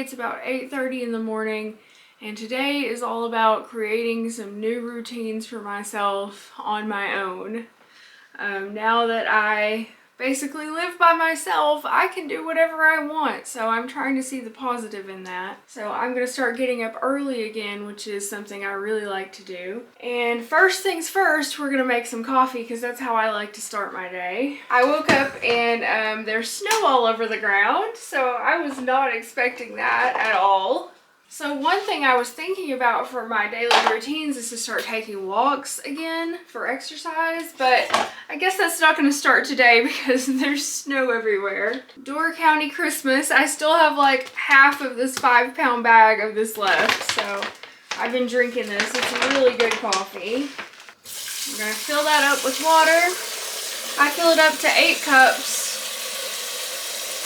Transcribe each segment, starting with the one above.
It's about 8:30 in the morning, and today is all about creating some new routines for myself on my own. Now that I basically live by myself, I can do whatever I want, so I'm trying to see the positive in that. So I'm gonna start getting up early again, which is something I really like to do. And first things first, we're gonna make some coffee because that's how I like to start my day. I woke up and there's snow all over the ground, so I was not expecting that at all. So one thing I was thinking about for my daily routines is to start taking walks again for exercise, but I guess that's not going to start today because there's snow everywhere. Door County Christmas, I still have like half of this 5-pound bag of this left, so I've been drinking this. It's really good coffee. I'm going to fill that up with water. I fill it up to 8 cups.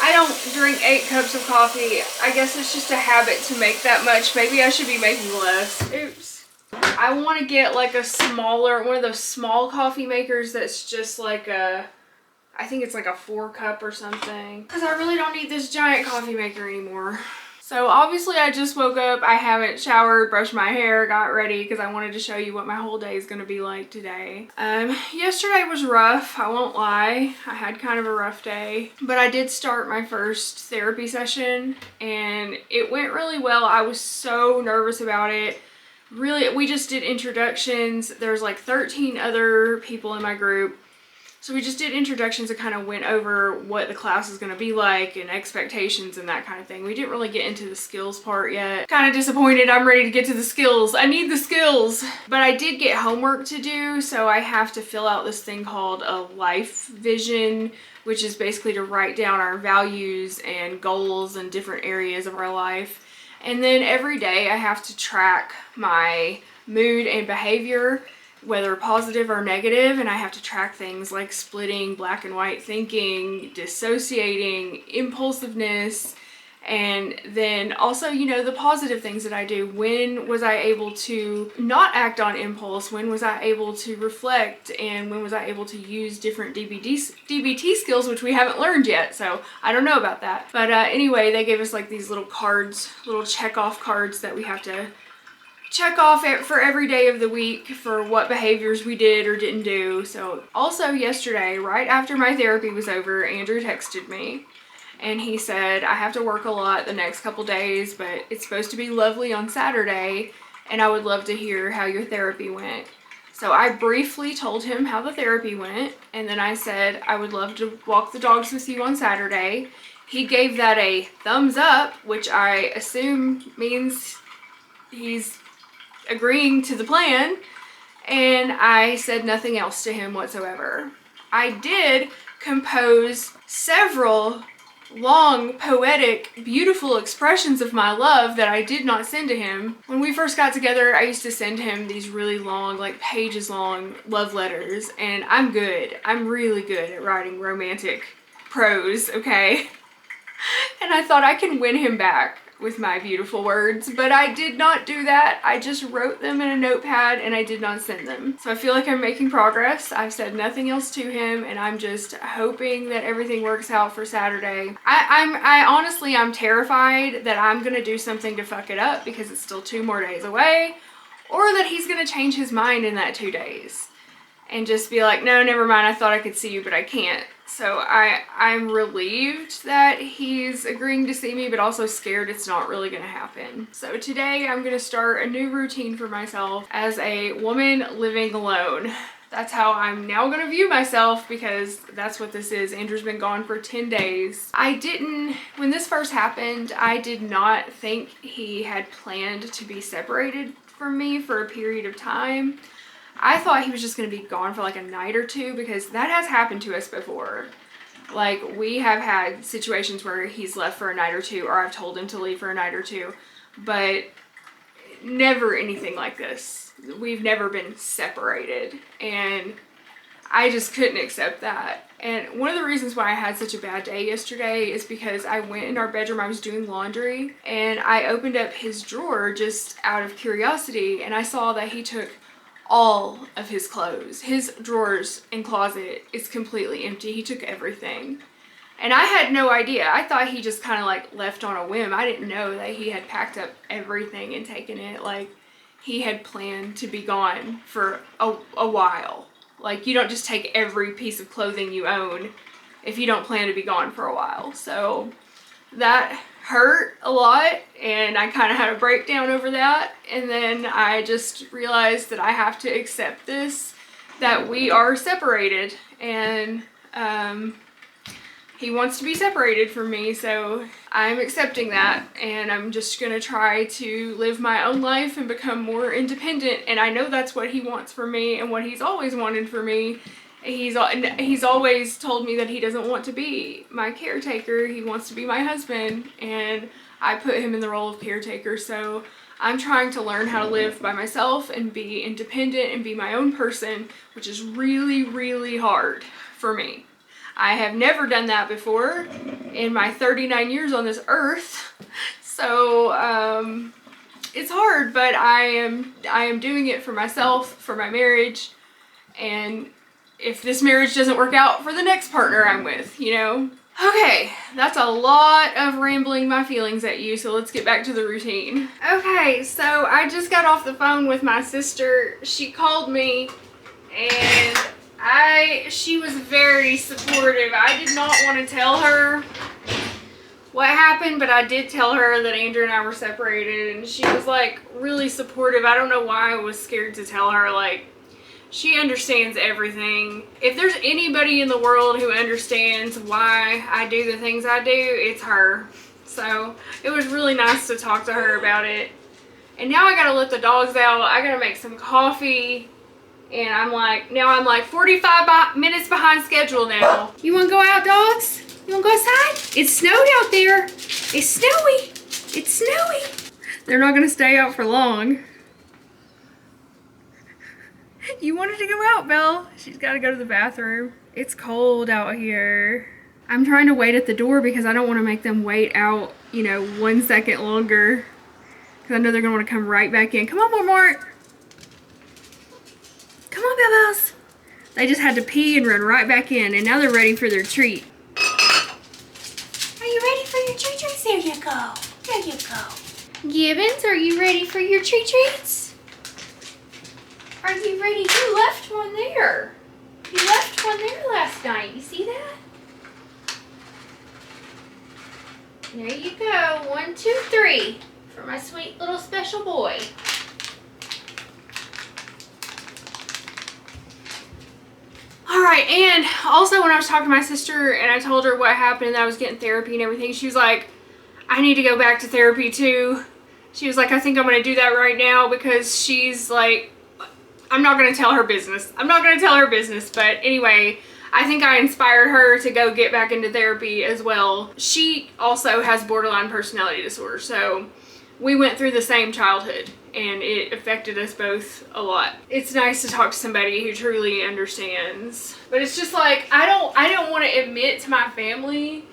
I don't drink 8 cups of coffee. I guess it's just a habit to make that much. Maybe I should be making less. Oops. I want to get like a smaller, one of those small coffee makers that's just like a, I think it's like a 4-cup or something. Because I really don't need this giant coffee maker anymore. So obviously I just woke up, I haven't showered, brushed my hair, got ready because I wanted to show you what my whole day is going to be like today. Yesterday was rough, I won't lie. I had kind of a rough day, but I did start my first therapy session and it went really well. I was so nervous about it. Really, we just did introductions. There's like 13 other people in my group. So we just did introductions and kind of went over what the class is going to be like and expectations and that kind of thing. We didn't really get into the skills part yet. Kind of disappointed. I'm ready to get to the skills. I need the skills. But I did get homework to do, so I have to fill out this thing called a life vision, which is basically to write down our values and goals in different areas of our life. And then every day I have to track my mood and behavior, whether positive or negative, and I have to track things like splitting black and white thinking, dissociating, impulsiveness, and then also, you know, the positive things that I do. When was I able to not act on impulse? When was I able to reflect? And when was I able to use different DBT skills, which we haven't learned yet, so I don't know about that. But anyway, they gave us like these little cards, little check-off cards that we have to check off for every day of the week for what behaviors we did or didn't do. So also yesterday, right after my therapy was over, Andrew texted me and he said, I have to work a lot the next couple days, but it's supposed to be lovely on Saturday and I would love to hear how your therapy went. So I briefly told him how the therapy went, and then I said I would love to walk the dogs with you on Saturday. He gave that a thumbs up, which I assume means he's agreeing to the plan, and I said nothing else to him whatsoever. I did compose several long, poetic, beautiful expressions of my love that I did not send to him. When we first got together, I used to send him these really long, like pages long love letters, and I'm good. I'm really good at writing romantic prose, okay? And I thought I can win him back with my beautiful words, but I did not do that. I just wrote them in a notepad and I did not send them. So I feel like I'm making progress. I've said nothing else to him and I'm just hoping that everything works out for Saturday. I honestly, I'm terrified that I'm gonna do something to fuck it up because it's still 2 more days away, or that he's gonna change his mind in that 2 days and just be like, no, never mind, I thought I could see you, but I can't. So I'm relieved that he's agreeing to see me, but also scared it's not really gonna happen. So today I'm gonna start a new routine for myself as a woman living alone. That's how I'm now gonna view myself, because that's what this is. Andrew's been gone for 10 days. When this first happened, I did not think he had planned to be separated from me for a period of time. I thought he was just going to be gone for like a night or 2, because that has happened to us before. Like, we have had situations where he's left for a night or 2, or I've told him to leave for a night or 2, but never anything like this. We've never been separated, and I just couldn't accept that. And one of the reasons why I had such a bad day yesterday is because I went in our bedroom, I was doing laundry, and I opened up his drawer just out of curiosity, and I saw that he took all of his clothes. His drawers and closet is completely empty. He took everything. And I had no idea. I thought he just kind of like left on a whim. I didn't know that he had packed up everything and taken it. Like, he had planned to be gone for a while. Like, you don't just take every piece of clothing you own if you don't plan to be gone for a while. So that hurt a lot, and I kind of had a breakdown over that. And then I just realized that I have to accept this, that we are separated, and he wants to be separated from me, so I'm accepting that, and I'm just gonna try to live my own life and become more independent. And I know that's what he wants for me and what he's always wanted for me. He's always told me that he doesn't want to be my caretaker. He wants to be my husband, and I put him in the role of caretaker. So I'm trying to learn how to live by myself and be independent and be my own person, which is really, really hard for me. I have never done that before in my 39 years on this earth. So it's hard, but I am doing it for myself, for my marriage, and if this marriage doesn't work out, for the next partner I'm with, you know? Okay, that's a lot of rambling my feelings at you, so let's get back to the routine. Okay, so I just got off the phone with my sister. She called me, and she was very supportive. I did not want to tell her what happened, but I did tell her that Andrew and I were separated, and she was like really supportive. I don't know why I was scared to tell her. Like, she understands everything. If there's anybody in the world who understands why I do the things I do, it's her. So it was really nice to talk to her about it. And now I gotta let the dogs out. I gotta make some coffee. And I'm like 45 minutes behind schedule now. You wanna go out, dogs? You wanna go outside? It snowed out there. It's snowy. It's snowy. They're not gonna stay out for long. You wanted to go out, Belle. She's gotta go to the bathroom. It's cold out here. I'm trying to wait at the door because I don't want to make them wait out, 1 second longer. Because I know they're gonna want to come right back in. Come on, Mort. Come on, Bells. They just had to pee and run right back in, and now they're ready for their treat. Are you ready for your treat treats? There you go. There you go. Gibbons, are you ready for your treat treats? Are you ready? You left one there. You left one there last night. You see that? There you go. 1, 2, 3 for my sweet little special boy. Alright, and also when I was talking to my sister and I told her what happened, that I was getting therapy and everything, she was like, I need to go back to therapy too. She was like, I think I'm going to do that right now, because she's like, I'm not going to tell her business. I'm not going to tell her business, but anyway, I think I inspired her to go get back into therapy as well. She also has borderline personality disorder, so we went through the same childhood, and it affected us both a lot. It's nice to talk to somebody who truly understands, but it's just like, I don't want to admit to my family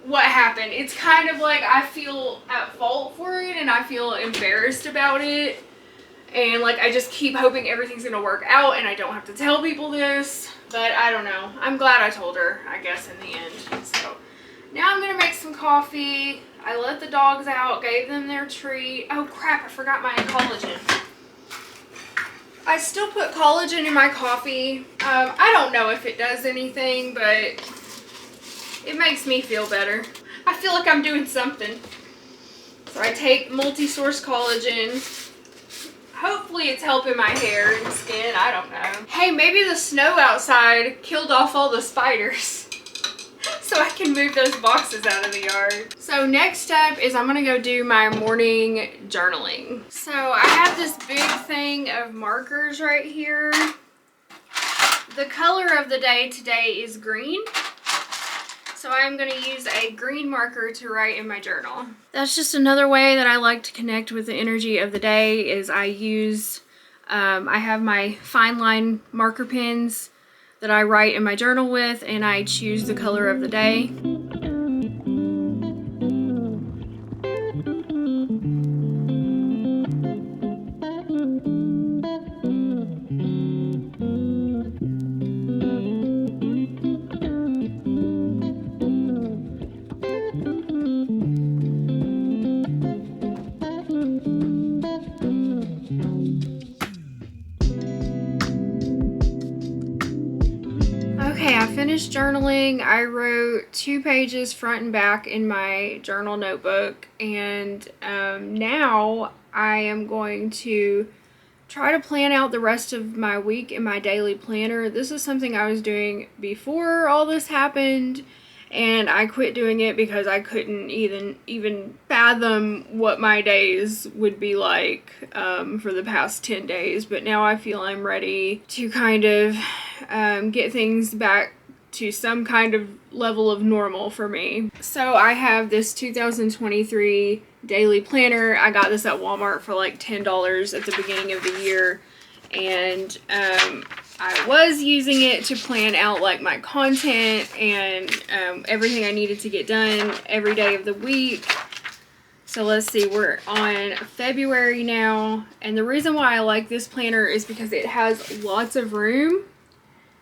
what happened. It's kind of like I feel at fault for it, and I feel embarrassed about it. And like, I just keep hoping everything's gonna work out and I don't have to tell people this, but I don't know. I'm glad I told her, I guess, in the end. So now I'm gonna make some coffee. I let the dogs out, gave them their treat. Oh crap, I forgot my collagen. I still put collagen in my coffee. I don't know if it does anything, but it makes me feel better. I feel like I'm doing something. So I take multi-source collagen. Hopefully it's helping my hair and skin, I don't know. Hey, maybe the snow outside killed off all the spiders. So I can move those boxes out of the yard. So next step is I'm gonna go do my morning journaling. So I have this big thing of markers right here. The color of the day today is green. So I'm going to use a green marker to write in my journal. That's just another way that I like to connect with the energy of the day, is I use, I have my fine line marker pens that I write in my journal with, and I choose the color of the day. Okay, I finished journaling. I wrote 2 pages front and back in my journal notebook, and now I am going to try to plan out the rest of my week in my daily planner. This is something I was doing before all this happened, and I quit doing it because I couldn't even fathom what my days would be like for the past 10 days. But now I feel I'm ready to kind of get things back to some kind of level of normal for me. So I have this 2023 daily planner. I got this at Walmart for like $10 at the beginning of the year, and I was using it to plan out like my content and everything I needed to get done every day of the week. So let's see, we're on February now, and the reason why I like this planner is because it has lots of room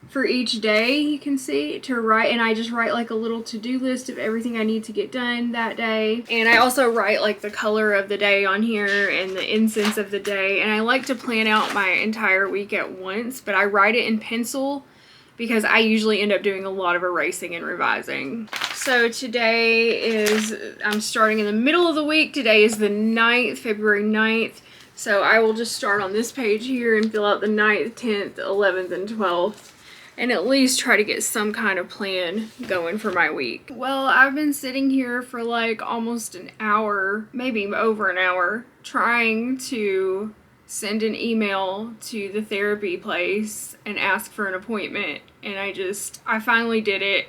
for each day, you can see, to write, and I just write like a little to-do list of everything I need to get done that day. And I also write like the color of the day on here and the incense of the day, and I like to plan out my entire week at once, but I write it in pencil because I usually end up doing a lot of erasing and revising. So today is, I'm starting in the middle of the week. Today is the 9th, February 9th. So I will just start on this page here and fill out the 9th, 10th, 11th, and 12th. And at least try to get some kind of plan going for my week. Well, I've been sitting here for like almost an hour, maybe over an hour, trying to send an email to the therapy place and ask for an appointment. And I finally did it.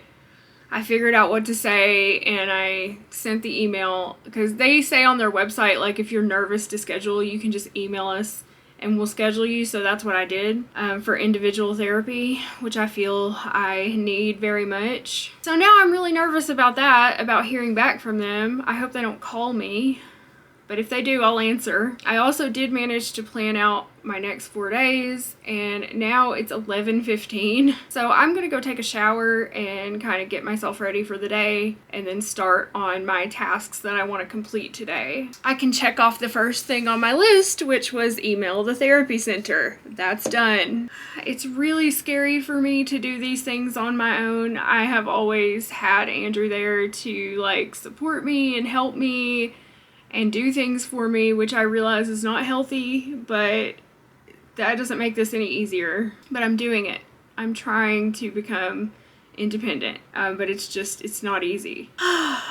I figured out what to say, and I sent the email, because they say on their website, like, if you're nervous to schedule, you can just email us and we'll schedule you. So that's what I did for individual therapy, which I feel I need very much. So now I'm really nervous about that, about hearing back from them. I hope they don't call me, but if they do, I'll answer. I also did manage to plan out my next 4 days, and now it's 11:15. So I'm gonna go take a shower and kind of get myself ready for the day, and then start on my tasks that I want to complete today. I can check off the first thing on my list, which was email the therapy center. That's done. It's really scary for me to do these things on my own. I have always had Andrew there to like support me and help me and do things for me, which I realize is not healthy, but that doesn't make this any easier. But I'm doing it. I'm trying to become independent, but it's not easy.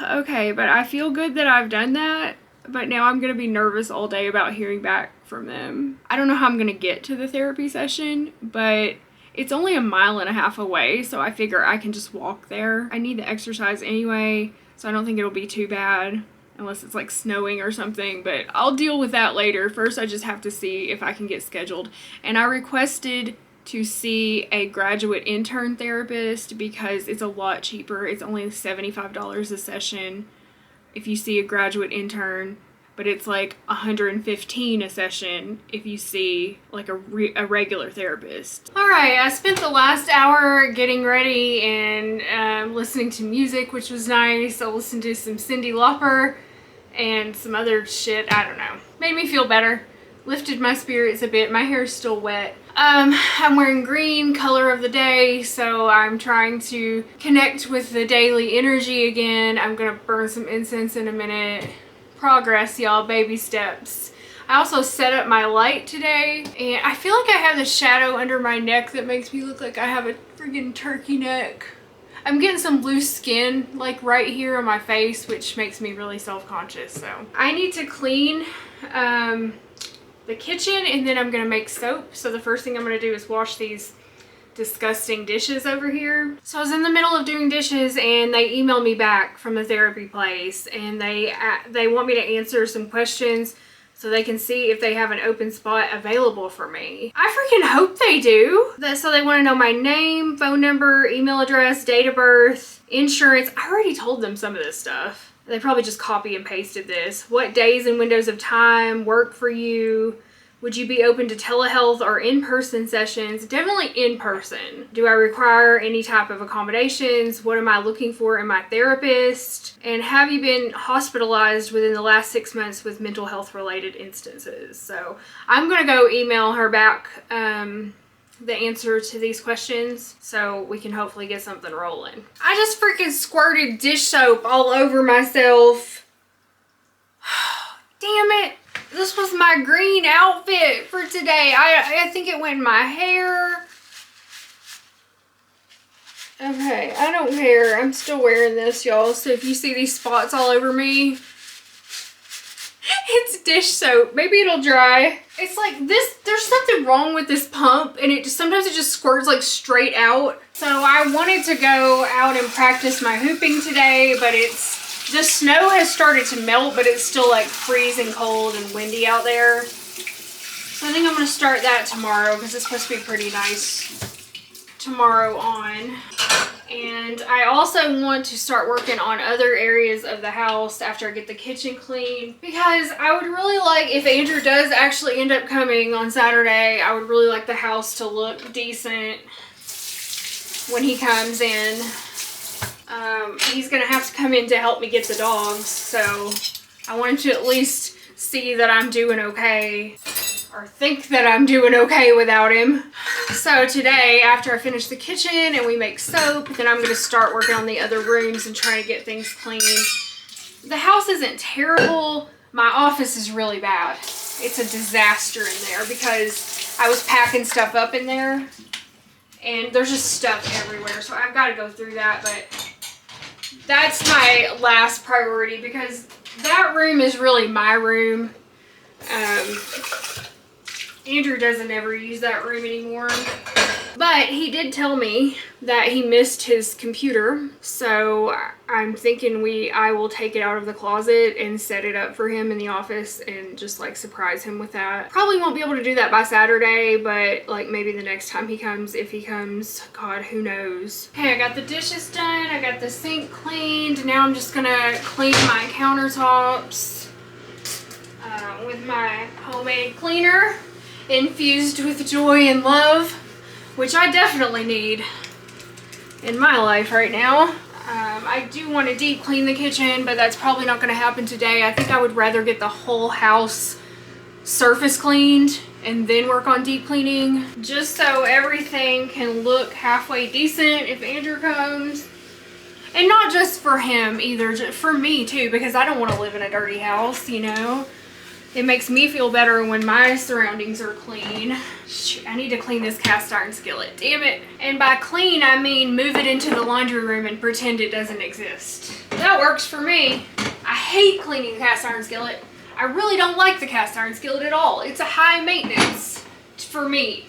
Okay, but I feel good that I've done that, but now I'm gonna be nervous all day about hearing back from them. I don't know how I'm gonna get to the therapy session, but it's only 1.5 miles away, so I figure I can just walk there. I need the exercise anyway, so I don't think it'll be too bad. Unless it's like snowing or something, but I'll deal with that later. First, I just have to see if I can get scheduled. And I requested to see a graduate intern therapist because it's a lot cheaper. It's only $75 a session if you see a graduate intern, but it's like $115 a session if you see like a regular therapist. All right, I spent the last hour getting ready and listening to music, which was nice. I listened to some Cyndi Lauper and some other shit, I don't know. Made me feel better, lifted my spirits a bit. My hair's still wet. I'm wearing green, color of the day, so I'm trying to connect with the daily energy again. I'm gonna burn some incense in a minute. Progress, y'all, baby steps. I also set up my light today, and I feel like I have the shadow under my neck that makes me look like I have a friggin' turkey neck. I'm getting some loose skin like right here on my face, which makes me really self-conscious. So I need to clean the kitchen, and then I'm gonna make soap. So the first thing I'm gonna do is wash these disgusting dishes over here. So I was in the middle of doing dishes, and they emailed me back from the therapy place, and they want me to answer some questions so they can see if they have an open spot available for me. I freaking hope they do. So they want to know my name, phone number, email address, date of birth, insurance. I already told them some of this stuff. They probably just copy and pasted this. What days and windows of time work for you? Would you be open to telehealth or in-person sessions? Definitely in person. Do I require any type of accommodations? What am I looking for in my therapist? And have you been hospitalized within the last 6 months with mental health related instances? So I'm gonna go email her back the answer to these questions so we can hopefully get something rolling. I just freaking squirted dish soap all over myself. Damn it. This was my green outfit for today. I think it went in my hair. Okay, I don't care. I'm still wearing this, y'all. So if you see these spots all over me, it's dish soap. Maybe it'll dry. It's like this, there's something wrong with this pump and sometimes it just squirts like straight out. So I wanted to go out and practice my hooping today, but the snow has started to melt, but it's still like freezing cold and windy out there. So I think I'm gonna start that tomorrow because it's supposed to be pretty nice tomorrow on. And I also want to start working on other areas of the house after I get the kitchen clean, because I would really like, if Andrew does actually end up coming on Saturday, I would really like the house to look decent when he comes in. He's gonna have to come in to help me get the dogs, so I want him to at least see that I'm doing okay, or think that I'm doing okay without him. So today, after I finish the kitchen and we make soap, then I'm gonna start working on the other rooms and trying to get things clean. The house isn't terrible. My office is really bad. It's a disaster in there because I was packing stuff up in there and there's just stuff everywhere. So I've got to go through that, but that's my last priority because that room is really my room. Andrew doesn't ever use that room anymore, but he did tell me that he missed his computer, so I'm thinking I will take it out of the closet and set it up for him in the office and just like surprise him with that. Probably won't be able to do that by Saturday, but like maybe the next time he comes, if he comes, God, who knows. Okay, I got the dishes done, I got the sink cleaned. Now I'm just gonna clean my countertops with my homemade cleaner infused with joy and love, which I definitely need in my life right now. I do want to deep clean the kitchen, but that's probably not going to happen today. I think I would rather get the whole house surface cleaned and then work on deep cleaning, just so everything can look halfway decent if Andrew comes. And not just for him either, just for me too, because I don't want to live in a dirty house, you know. It makes me feel better when my surroundings are clean. Shoot, I need to clean this cast iron skillet, damn it. And by clean, I mean move it into the laundry room and pretend it doesn't exist. That works for me. I hate cleaning the cast iron skillet. I really don't like the cast iron skillet at all. It's a high maintenance for me.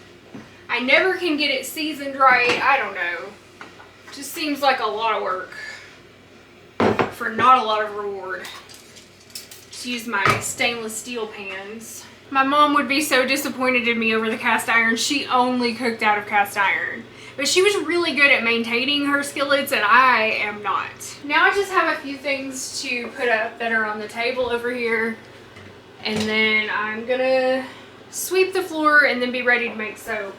I never can get it seasoned right. I don't know. Just seems like a lot of work for not a lot of reward. Use my stainless steel pans. My mom would be so disappointed in me over the cast iron. She only cooked out of cast iron, but she was really good at maintaining her skillets and I am not. Now I just have a few things to put up that are on the table over here, and then I'm gonna sweep the floor and then be ready to make soap.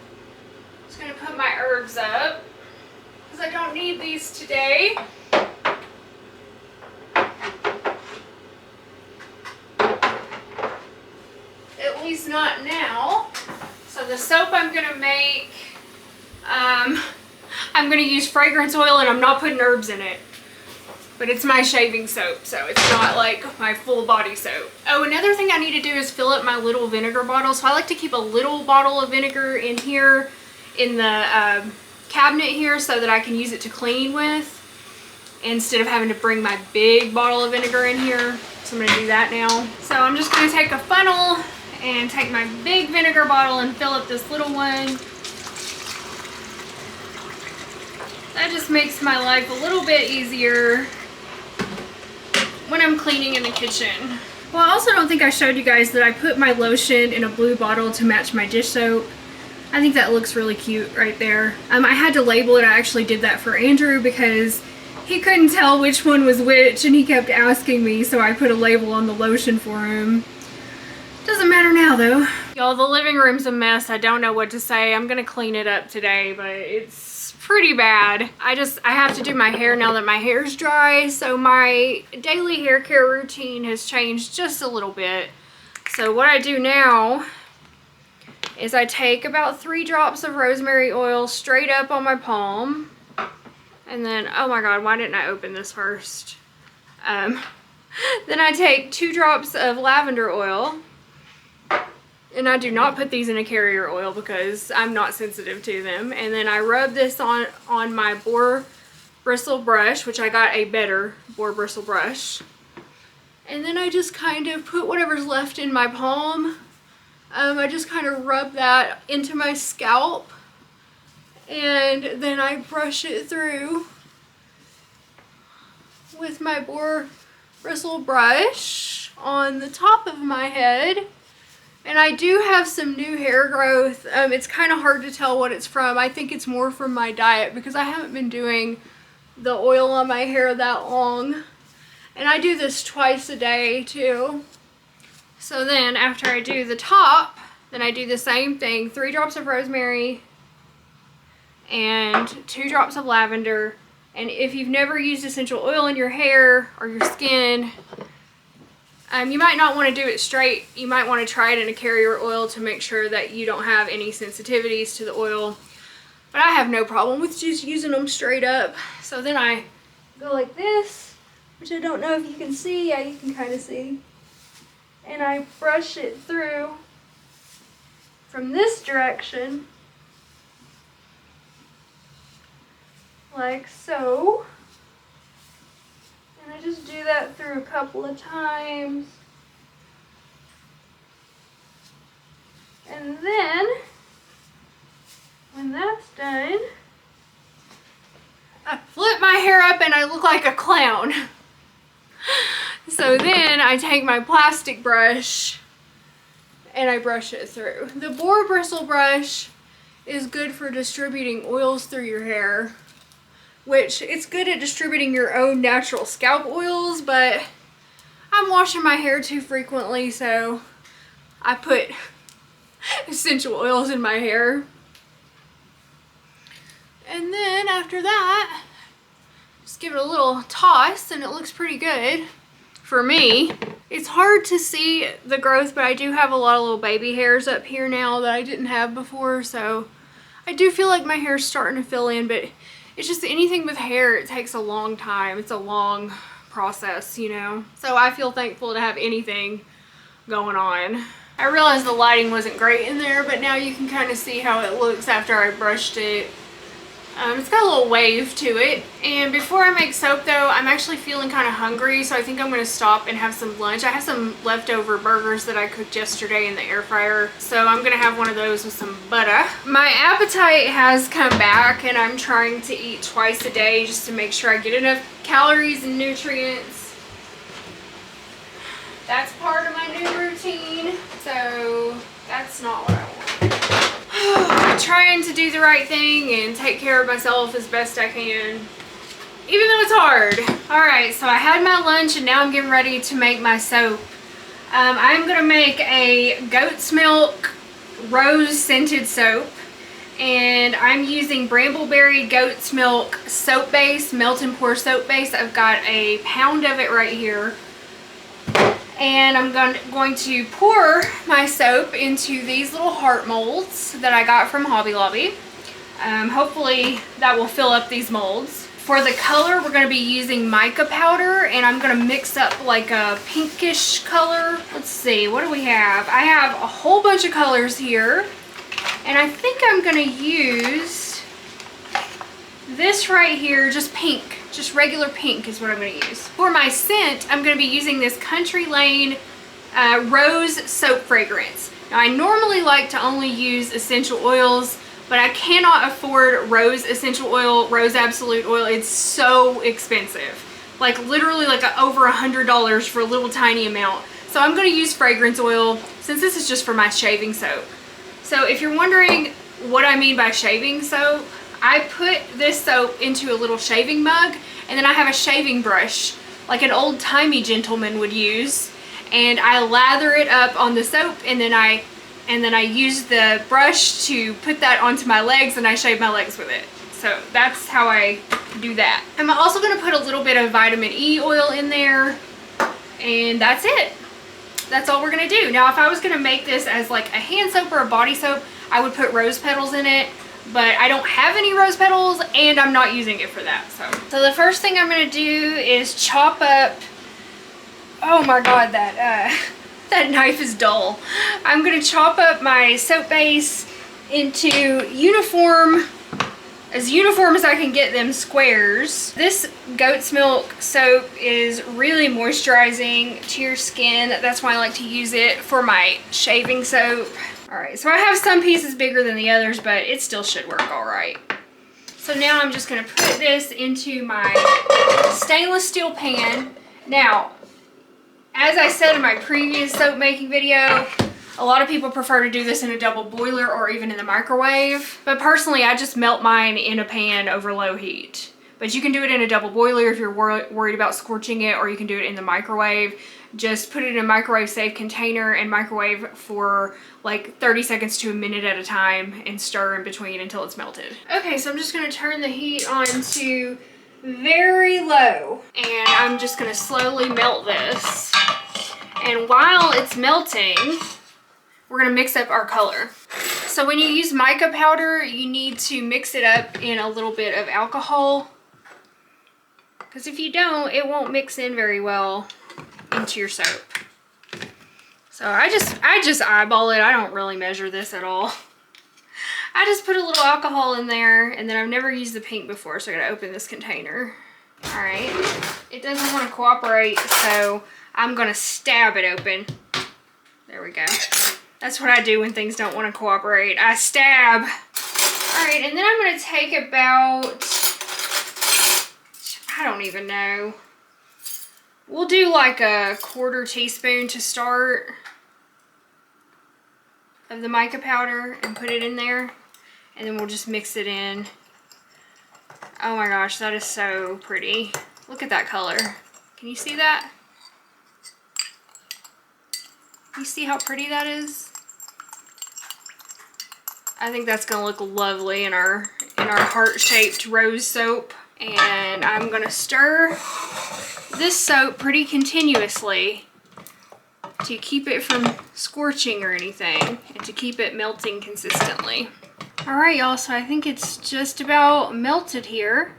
Just gonna put my herbs up because I don't need these today. At least not now. So the soap I'm gonna make, I'm gonna use fragrance oil and I'm not putting herbs in it. But it's my shaving soap, so it's not like my full body soap. Oh, another thing I need to do is fill up my little vinegar bottle. So I like to keep a little bottle of vinegar in here in the cabinet here so that I can use it to clean with instead of having to bring my big bottle of vinegar in here. So I'm gonna do that now. So I'm just gonna take a funnel and take my big vinegar bottle and fill up this little one. That just makes my life a little bit easier when I'm cleaning in the kitchen. Well, I also don't think I showed you guys that I put my lotion in a blue bottle to match my dish soap. I think that looks really cute right there. I had to label it. I actually did that for Andrew because he couldn't tell which one was which and he kept asking me, so I put a label on the lotion for him. Doesn't matter now though. Y'all, the living room's a mess. I don't know what to say. I'm gonna clean it up today, but it's pretty bad. I have to do my hair now that my hair's dry, so my daily hair care routine has changed just a little bit. So what I do now is I take about 3 drops of rosemary oil straight up on my palm. And then, oh my God, why didn't I open this first? Then I take 2 drops of lavender oil. And I do not put these in a carrier oil because I'm not sensitive to them. And then I rub this on my boar bristle brush, which I got a better boar bristle brush. And then I just kind of put whatever's left in my palm. I just kind of rub that into my scalp. And then I brush it through with my boar bristle brush on the top of my head. And I do have some new hair growth. It's kind of hard to tell what it's from. I think it's more from my diet because I haven't been doing the oil on my hair that long. And I do this twice a day too. So then after I do the top, then I do the same thing. 3 drops of rosemary and 2 drops of lavender. And if you've never used essential oil in your hair or your skin, you might not want to do it straight. You might want to try it in a carrier oil to make sure that you don't have any sensitivities to the oil. But I have no problem with just using them straight up. So then I go like this, which I don't know if you can see. Yeah, you can kind of see. And I brush it through from this direction, like so. And I just do that through a couple of times. And then, when that's done, I flip my hair up and I look like a clown. So then I take my plastic brush and I brush it through. The boar bristle brush is good for distributing oils through your hair, which it's good at distributing your own natural scalp oils, but I'm washing my hair too frequently, so I put essential oils in my hair. And then after that, just give it a little toss and it looks pretty good for me. It's hard to see the growth, but I do have a lot of little baby hairs up here now that I didn't have before, so I do feel like my hair's starting to fill in, but it's just anything with hair, it takes a long time. It's a long process, you know? So I feel thankful to have anything going on. I realized the lighting wasn't great in there, but now you can kind of see how it looks after I brushed it. It's got a little wave to it. And before I make soap though, I'm actually feeling kind of hungry, so I think I'm going to stop and have some lunch. I have some leftover burgers that I cooked yesterday in the air fryer, so I'm going to have one of those with some butter. My appetite has come back and I'm trying to eat twice a day just to make sure I get enough calories and nutrients. That's part of my new routine, so that's not what I want. I'm trying to do the right thing and take care of myself as best I can, even though it's hard. Alright, so I had my lunch and now I'm getting ready to make my soap. I'm going to make a goat's milk rose scented soap, and I'm using Brambleberry goat's milk soap base, melt and pour soap base. I've got a pound of it right here. And I'm going to pour my soap into these little heart molds that I got from Hobby Lobby. Hopefully that will fill up these molds. For the color, we're going to be using mica powder, and I'm going to mix up like a pinkish color. Let's see, what do we have? I have a whole bunch of colors here, and I think I'm going to use this right here, just pink. Just regular pink is what I'm going to use. For my scent, I'm going to be using this Country Lane Rose Soap Fragrance. Now, I normally like to only use essential oils, but I cannot afford Rose Essential Oil, Rose Absolute Oil. It's so expensive. Like literally like over $100 for a little tiny amount. So I'm going to use fragrance oil since this is just for my shaving soap. So if you're wondering what I mean by shaving soap, I put this soap into a little shaving mug, and then I have a shaving brush like an old-timey gentleman would use, and I lather it up on the soap, and then I use the brush to put that onto my legs, and I shave my legs with it. So that's how I do that. I'm also going to put a little bit of vitamin E oil in there, and that's it. that's all we're gonna do. Now, if I was gonna make this as like a hand soap or a body soap, I would put rose petals in it, but I don't have any rose petals and I'm not using it for that. So the first thing I'm gonna do is chop up, oh my God, that knife is dull. I'm gonna chop up my soap base into as uniform as I can get them squares. This goat's milk soap is really moisturizing to your skin. That's why I like to use it for my shaving soap. All right, so I have some pieces bigger than the others, but it still should work all right. So now I'm just gonna put this into my stainless steel pan. Now, as I said in my previous soap making video, a lot of people prefer to do this in a double boiler or even in the microwave. But personally, I just melt mine in a pan over low heat. But you can do it in a double boiler if you're worried about scorching it, or you can do it in the microwave. Just put it in a microwave safe container and microwave for like 30 seconds to a minute at a time and stir in between until it's melted. Okay, so I'm just gonna turn the heat on to very low and I'm just gonna slowly melt this. And while it's melting, we're gonna mix up our color. So when you use mica powder, you need to mix it up in a little bit of alcohol, because if you don't, it won't mix in very well into your soap. So I just eyeball it. I don't really measure this at all. I just put a little alcohol in there, and then I've never used the pink before, so I gotta open this container. All right, it doesn't want to cooperate, so I'm gonna stab it open. There we go. That's what I do when things don't want to cooperate. I stab. All right, and then I'm gonna take about, I don't even know. We'll do like a 1/4 teaspoon to start of the mica powder and put it in there. And then we'll just mix it in. Oh my gosh, that is so pretty. Look at that color. Can you see that? You see how pretty that is? I think that's gonna look lovely in our heart-shaped rose soap. And I'm gonna stir this soap pretty continuously to keep it from scorching or anything and to keep it melting consistently. All right, y'all, so I think it's just about melted here.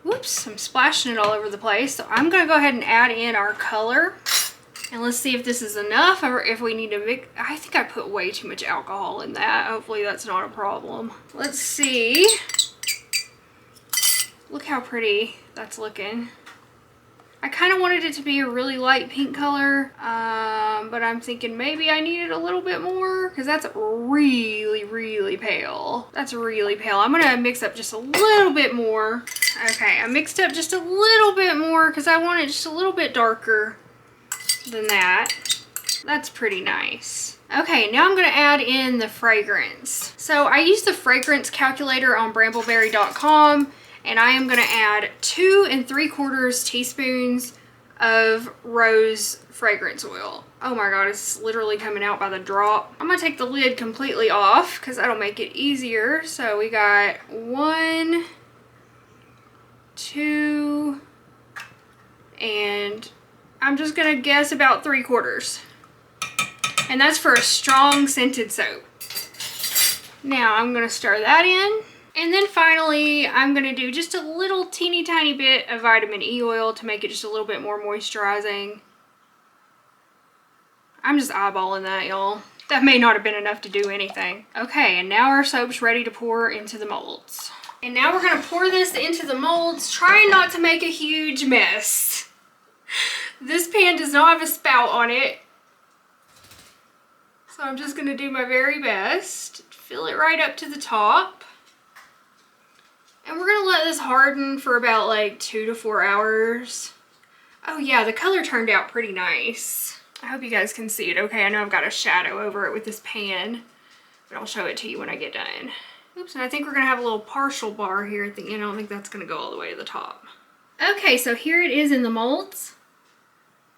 Whoops, I'm splashing it all over the place. So I'm gonna go ahead and add in our color. And let's see if this is enough or if we need to mix. I think I put way too much alcohol in that. Hopefully that's not a problem. Let's see. Look how pretty that's looking. I kind of wanted it to be a really light pink color, but I'm thinking maybe I needed a little bit more because that's really, really pale. That's really pale. I'm gonna mix up just a little bit more. Okay, I mixed up just a little bit more because I want it just a little bit darker than that. That's pretty nice. Okay, now I'm gonna add in the fragrance. So I use the fragrance calculator on brambleberry.com. And I am gonna add 2 3/4 teaspoons of rose fragrance oil. Oh my God, it's literally coming out by the drop. I'm gonna take the lid completely off because that'll make it easier. So we got 1, 2, and I'm just gonna guess about 3/4. And that's for a strong scented soap. Now I'm gonna stir that in. And then finally, I'm gonna do just a little teeny tiny bit of vitamin E oil to make it just a little bit more moisturizing. I'm just eyeballing that, y'all. That may not have been enough to do anything. Okay, and now our soap's ready to pour into the molds. And now we're gonna pour this into the molds, trying not to make a huge mess. This pan does not have a spout on it. So I'm just gonna do my very best. Fill it right up to the top. And we're gonna let this harden for about like 2 to 4 hours. Oh yeah, the color turned out pretty nice. I hope you guys can see it okay. I know I've got a shadow over it with this pan, but I'll show it to you when I get done. Oops, and I think we're gonna have a little partial bar here at the end. I don't think that's gonna go all the way to the top. Okay, so here it is in the molds.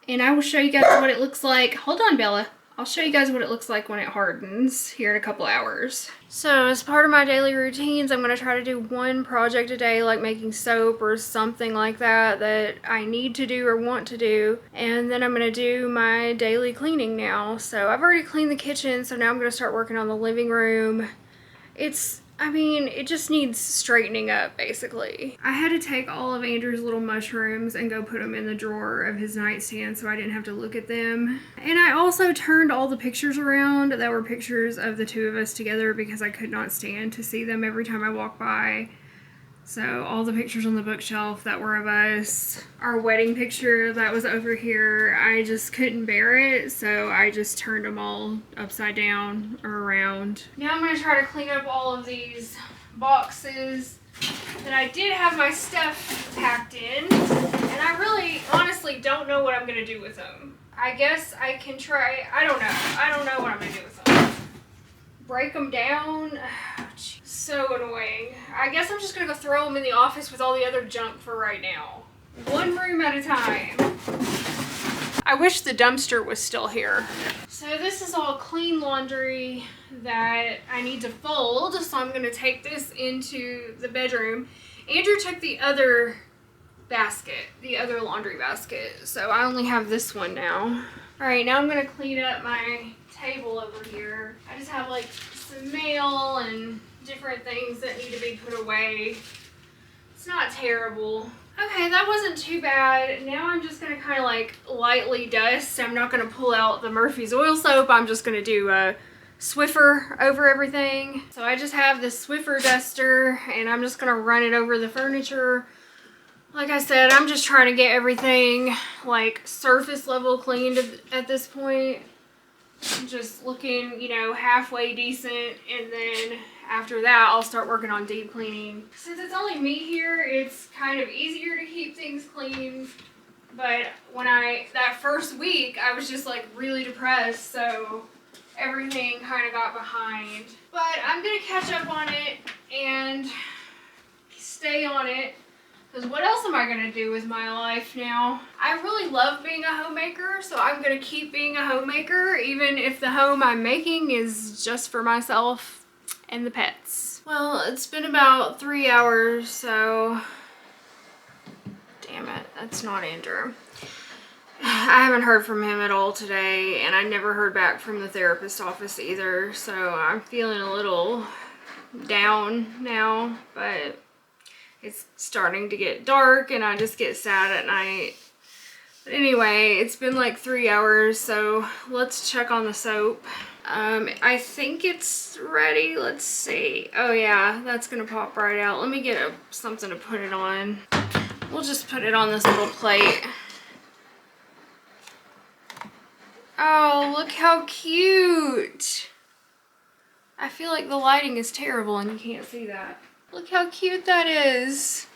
And I will show you guys what it looks like. Hold on, Bella. I'll show you guys what it looks like when it hardens here in a couple hours. So as part of my daily routines, I'm going to try to do one project a day, like making soap or something like that that I need to do or want to do. And then I'm going to do my daily cleaning now. So I've already cleaned the kitchen, so now I'm going to start working on the living room. It just needs straightening up, basically. I had to take all of Andrew's little mushrooms and go put them in the drawer of his nightstand so I didn't have to look at them. And I also turned all the pictures around that were pictures of the two of us together because I could not stand to see them every time I walked by. So all the pictures on the bookshelf that were of us, our wedding picture that was over here, I just couldn't bear it, so I just turned them all upside down or around. Now I'm going to try to clean up all of these boxes that I did have my stuff packed in, and I really honestly don't know what I'm going to do with them. I guess I can try, I don't know what I'm going to do with them. Break them down. So annoying. I guess I'm just gonna go throw them in the office with all the other junk for right now. One room at a time. I wish the dumpster was still here. So this is all clean laundry that I need to fold, so I'm gonna take this into the bedroom. Andrew took the other basket, the other laundry basket, so I only have this one now. All right, now I'm gonna clean up my table over here. I just have like some mail and different things that need to be put away. It's not terrible. Okay, that wasn't too bad. Now I'm just gonna kind of like lightly dust. I'm not gonna pull out the Murphy's oil soap. I'm just gonna do a Swiffer over everything. So I just have this Swiffer duster and I'm just gonna run it over the furniture. Like I said, I'm just trying to get everything like surface level cleaned at this point. Just looking, you know, halfway decent, and then after that I'll start working on deep cleaning. Since it's only me here, it's kind of easier to keep things clean, but when that first week I was just like really depressed, so everything kind of got behind. But I'm gonna catch up on it and stay on it. Because what else am I going to do with my life now? I really love being a homemaker, so I'm going to keep being a homemaker, even if the home I'm making is just for myself and the pets. Well, it's been about 3 hours, so... Damn it, that's not Andrew. I haven't heard from him at all today, and I never heard back from the therapist office either, so I'm feeling a little down now, but... It's starting to get dark and I just get sad at night. But anyway, it's been like 3 hours, so let's check on the soap. I think it's ready. Let's see. Oh yeah, that's gonna pop right out. Let me get something to put it on. We'll just put it on this little plate. Oh, look how cute. I feel like the lighting is terrible and you can't see that. Look how cute that is.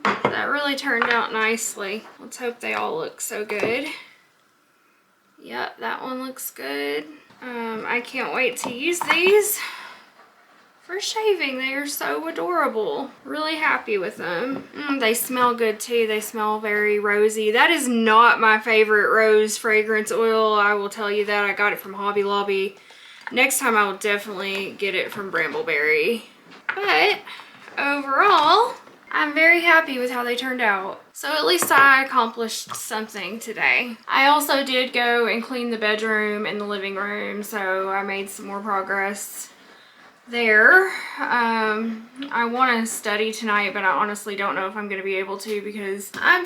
That really turned out nicely. Let's hope they all look so good. Yep, that one looks good. I can't wait to use these for shaving. They are so adorable. Really happy with them. They smell good too. They smell very rosy. That is not my favorite rose fragrance oil. I will tell you that. I got it from Hobby Lobby. Next time I will definitely get it from Brambleberry. But overall, I'm very happy with how they turned out. So at least I accomplished something today. I also did go and clean the bedroom and the living room, so I made some more progress there. I want to study tonight, but I honestly don't know if I'm going to be able to because I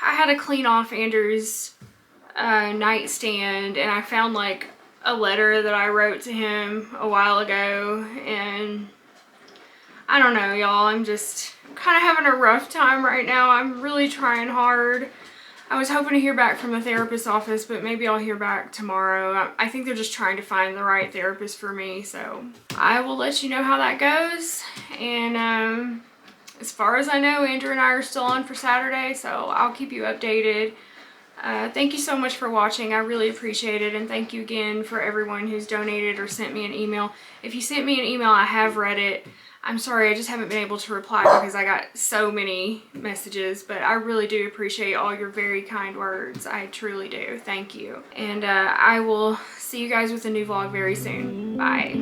had to clean off Andrew's nightstand, and I found like a letter that I wrote to him a while ago, and I don't know, y'all. I'm kind of having a rough time right now. I'm really trying hard. I was hoping to hear back from the therapist's office, but maybe I'll hear back tomorrow. I think they're just trying to find the right therapist for me, so I will let you know how that goes. And as far as I know, Andrew and I are still on for Saturday, so I'll keep you updated. Thank you so much for watching. I really appreciate it, and thank you again for everyone who's donated or sent me an email. If you sent me an email, I have read it. I'm sorry, I just haven't been able to reply because I got so many messages, but I really do appreciate all your very kind words. I truly do. Thank you. And I will see you guys with a new vlog very soon. Bye.